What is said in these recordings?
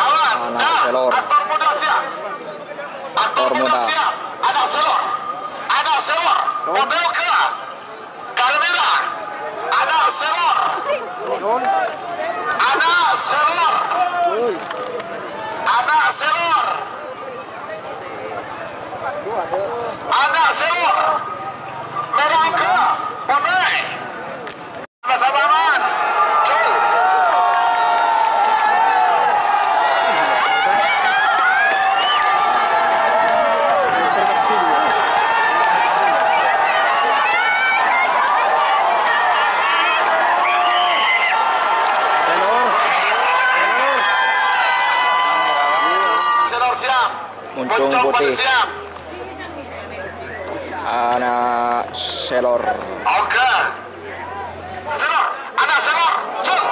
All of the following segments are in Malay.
Anak selor. Aktor muda. Anak selor. Anak selor. Model kera. Karmira. Anak selor. Anak selor. Anak selor. Anak selor. Merah kera. Putih. Sama-sama. Muncung putih. Anak selor. Oke. Selor. Anak selor. Cul.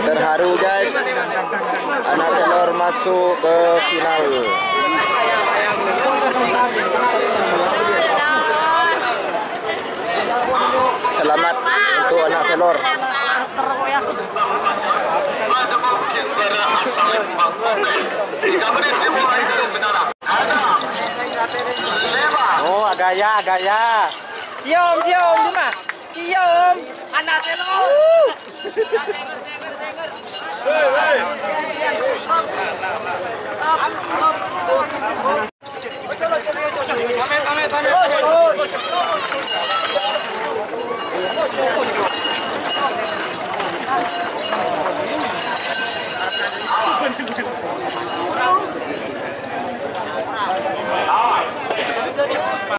Terharu guys, anak selor masuk ke final. Selamat untuk anak selor. Oh, agaya. Cium cuma. Cium anak selor.